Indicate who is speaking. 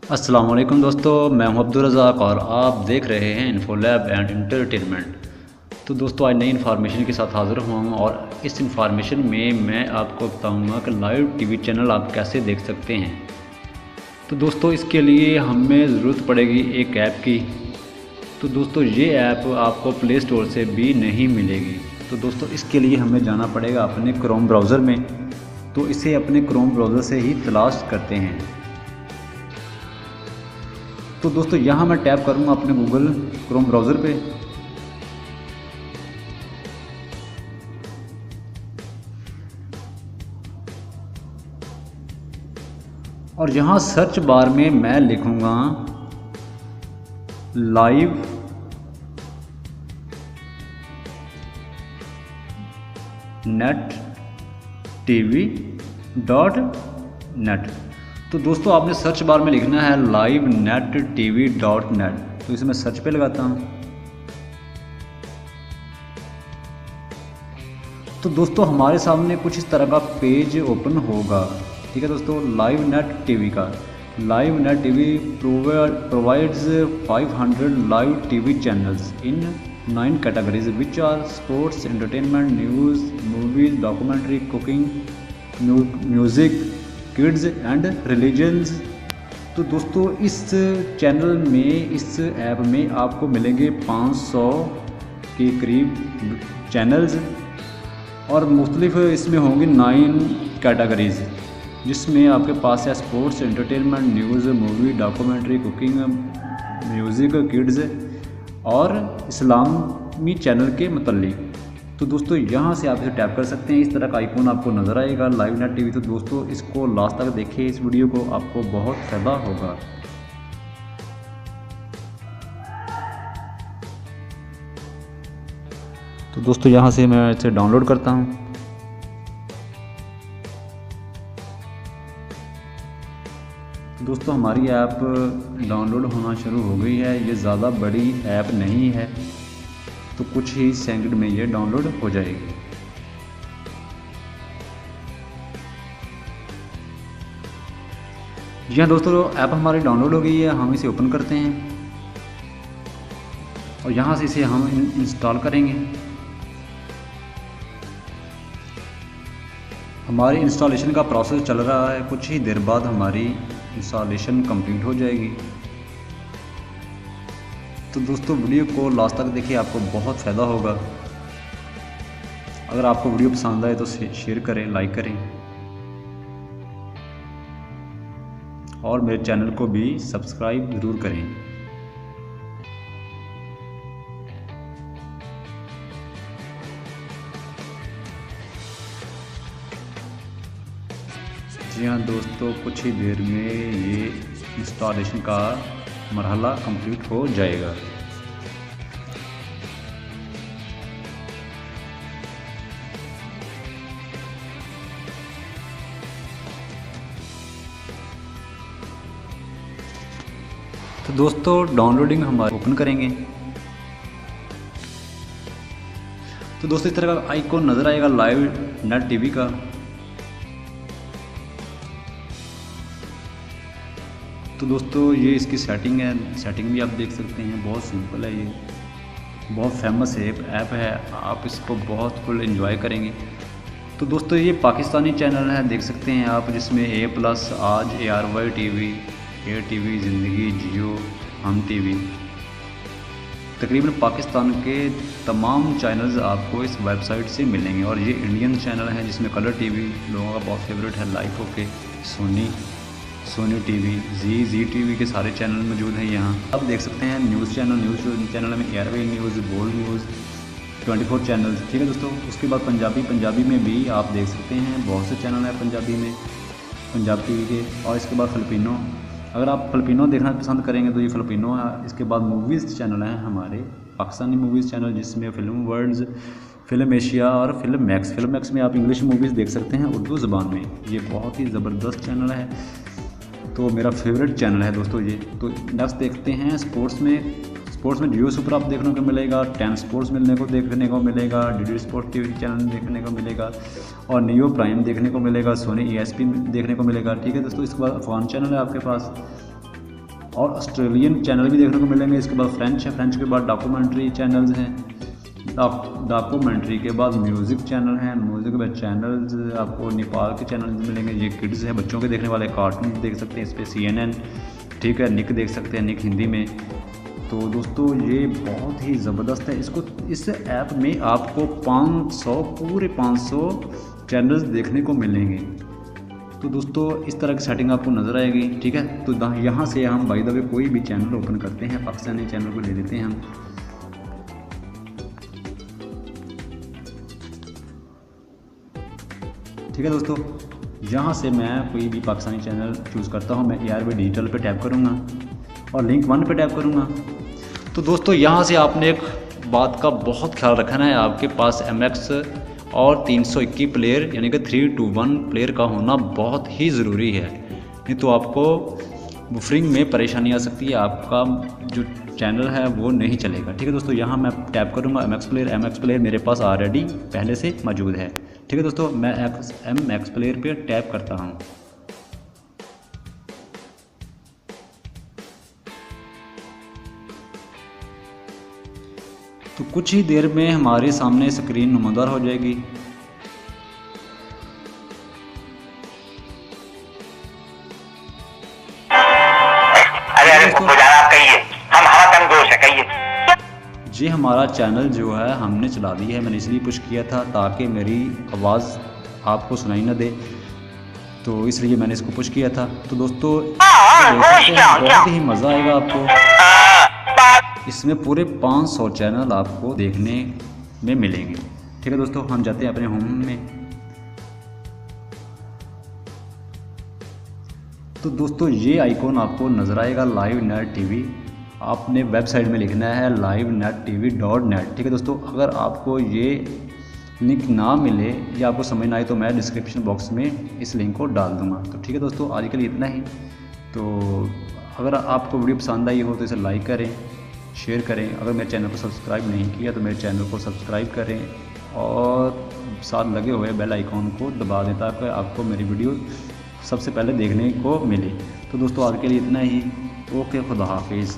Speaker 1: अस्सलाम वालेकुम दोस्तों, मैं हूं अब्दुल रज़ाक और आप देख रहे हैं इन्फोलैब एंड एंटरटेनमेंट। तो दोस्तों आज नई इन्फॉर्मेशन के साथ हाज़िर हुआ हूं और इस इन्फॉर्मेशन में मैं आपको बताऊंगा कि लाइव टीवी चैनल आप कैसे देख सकते हैं। तो दोस्तों इसके लिए हमें ज़रूरत पड़ेगी एक ऐप की। तो दोस्तों ये ऐप आपको प्ले स्टोर से भी नहीं मिलेगी। तो दोस्तों इसके लिए हमें जाना पड़ेगा अपने क्रोम ब्राउज़र में। तो इसे अपने क्रोम ब्राउज़र से ही तलाश करते हैं। तो दोस्तों यहाँ मैं टैप करूँगा अपने गूगल क्रोम ब्राउज़र पे। और यहाँ सर्च बार में मैं लिखूँगा live net TV dot net. तो दोस्तों आपने सर्च बार में लिखना है live net TV dot net. तो इसे मैं सर्च पे लगाता हूँ। तो दोस्तों हमारे सामने कुछ इस तरह का पेज ओपन होगा। ठीक है दोस्तों, लाइव नेट टीवी का live net TV provides 500 live TV channels in 9 categories which are sports, entertainment, news, movies, documentary, cooking, music, kids and religions. तो दोस्तों इस चैनल में, इस ऐप में आपको मिलेंगे 500 के करीब चैनल्स और मुख्तलिफ इसमें होंगी 9 कैटेगरीज़, जिसमें आपके पास है sports, entertainment, news, movie, documentary, cooking, music, kids और इस्लामी चैनल के मतलब। तो दोस्तों यहाँ से आप इसे टैप कर सकते हैं। इस तरह का आइकॉन आपको नज़र आएगा लाइव नेट टीवी। तो दोस्तों इसको लास्ट तक देखिए, इस वीडियो को, आपको बहुत फ़ायदा होगा। तो दोस्तों यहाँ से मैं इसे डाउनलोड करता हूँ। दोस्तों हमारी ऐप डाउनलोड होना शुरू हो गई है। ये ज़्यादा बड़ी ऐप नहीं है, तो कुछ ही सेकंड में ये डाउनलोड हो जाएगी। जी हाँ दोस्तों, ऐप हमारी डाउनलोड हो गई है। हम इसे ओपन करते हैं और यहाँ से इसे हम इंस्टॉल करेंगे। हमारी इंस्टॉलेशन का प्रोसेस चल रहा है। कुछ ही देर बाद हमारी इंस्टॉलेशन कंप्लीट हो जाएगी। तो दोस्तों वीडियो को लास्ट तक देखिए, आपको बहुत फ़ायदा होगा। अगर आपको वीडियो पसंद आए तो शेयर करें, लाइक करें और मेरे चैनल को भी सब्सक्राइब ज़रूर करें। जी हाँ दोस्तों, कुछ ही देर में ये इंस्टॉलेशन का मरहला कंप्लीट हो जाएगा। तो दोस्तों डाउनलोडिंग हमारे ओपन करेंगे। तो दोस्तों इस तरह का आइकॉन नज़र आएगा लाइव नेट टीवी का। तो दोस्तों ये इसकी सेटिंग है। सेटिंग भी आप देख सकते हैं, बहुत सिंपल है। ये बहुत फेमस ऐप है, आप इसको बहुत फुल एंजॉय करेंगे। तो दोस्तों ये पाकिस्तानी चैनल है, देख सकते हैं आप, जिसमें A+, आज, ARY टीवी, एयर टीवी, ज़िंदगी, जियो, हम टीवी, तकरीबन पाकिस्तान के तमाम चैनल्स आपको इस वेबसाइट से मिलेंगे। और ये इंडियन चैनल है जिसमें कलर टीवी लोगों का बहुत फेवरेट है, लाइफ ओके, सोनी टीवी, जी टीवी के सारे चैनल मौजूद हैं यहाँ। आप देख सकते हैं न्यूज़ चैनल में ARY न्यूज़, बोल्ड न्यूज़, 24 चैनल। ठीक है दोस्तों, उसके बाद पंजाबी में भी आप देख सकते हैं, बहुत से चैनल हैं पंजाबी में, पंजाब टीवी के। और इसके बाद फिलिपिनो, अगर आप फिलिपिनो देखना पसंद करेंगे तो ये फिलिपिनो है। इसके बाद मूवीज़ चैनल हैं हमारे, पाकिस्तानी मूवीज़ चैनल, जिसमें फिल्म वर्ल्ड्स, फिल्म एशिया और फिल्म मैक्स में आप इंग्लिश मूवीज़ देख सकते हैं उर्दू ज़बान में। ये बहुत ही ज़बरदस्त चैनल है, तो मेरा फेवरेट चैनल है दोस्तों ये। तो नेक्स्ट देखते हैं स्पोर्ट्स में जियो सुपर आप देखने को मिलेगा, 10 स्पोर्ट्स देखने को मिलेगा, DD स्पोर्ट टीवी चैनल देखने को मिलेगा और नियो प्राइम देखने को मिलेगा, सोनी ESP देखने को मिलेगा। ठीक है दोस्तों, इसके बाद अफगान चैनल है आपके पास, और ऑस्ट्रेलियन चैनल भी देखने को मिलेंगे। इसके बाद फ्रेंच है, फ्रेंच के बाद डॉक्यूमेंट्री चैनल्स हैं, डॉक्यूमेंट्री के बाद म्यूज़िक चैनल हैं, म्यूज़िक के बाद चैनल्स आपको नेपाल के चैनल्स मिलेंगे। ये किड्स है, बच्चों के देखने वाले कार्टून देख सकते हैं इस पर, CNN, ठीक है, निक देख सकते हैं, निक हिंदी में। तो दोस्तों ये बहुत ही ज़बरदस्त है। इस ऐप में आपको 500 पूरे 500 चैनल्स देखने को मिलेंगे। तो दोस्तों इस तरह की सेटिंग आपको नज़र आएगी, ठीक है। तो यहाँ से हम बाय द वे कोई भी चैनल ओपन करते हैं, पाकिस्तानी चैनल को ले लेते हैं हम, ठीक है दोस्तों। यहाँ से मैं कोई भी पाकिस्तानी चैनल चूज़ करता हूँ, मैं ARB डिजिटल पे टैप करूँगा और लिंक 1 पे टैप करूँगा। तो दोस्तों यहाँ से आपने एक बात का बहुत ख्याल रखना है, आपके पास MX और 321 प्लेयर यानी कि 3:1 प्लेयर का होना बहुत ही ज़रूरी है, नहीं तो आपको बुफरिंग में परेशानी आ सकती है, आपका जो चैनल है वो नहीं चलेगा, ठीक है दोस्तों। यहाँ मैं टैप करूँगा MX प्लेयर मेरे पास ऑलरेडी पहले से मौजूद है, ठीक है दोस्तों। मैं MX प्लेयर पे टैप करता हूँ। तो कुछ ही देर में हमारे सामने स्क्रीन नुमादार हो जाएगी। जी हमारा चैनल जो है हमने चला दिया है, मैंने इसलिए पुश किया था ताकि मेरी आवाज़ आपको सुनाई ना दे, तो इसलिए मैंने इसको पुश किया था। तो दोस्तों बहुत ही मज़ा आएगा आपको, इसमें पूरे 500 चैनल आपको देखने में मिलेंगे, ठीक है दोस्तों। हम जाते हैं अपने होम में। तो दोस्तों ये आइकॉन आपको नज़र आएगा लाइव नेट टीवी, आपने वेबसाइट में लिखना है livenetTV.net, ठीक है दोस्तों। अगर आपको ये लिंक ना मिले या आपको समझ ना आए तो मैं डिस्क्रिप्शन बॉक्स में इस लिंक को डाल दूँगा। तो ठीक है दोस्तों, आज के लिए इतना ही। तो अगर आपको वीडियो पसंद आई हो तो इसे लाइक करें, शेयर करें। अगर मेरे चैनल को सब्सक्राइब नहीं किया तो मेरे चैनल को सब्सक्राइब करें और साथ लगे हुए बेल आइकॉन को दबा दें ताकि आपको मेरी वीडियो सबसे पहले देखने को मिले। तो दोस्तों आज के लिए इतना ही। ओके, खुदा हाफिज़।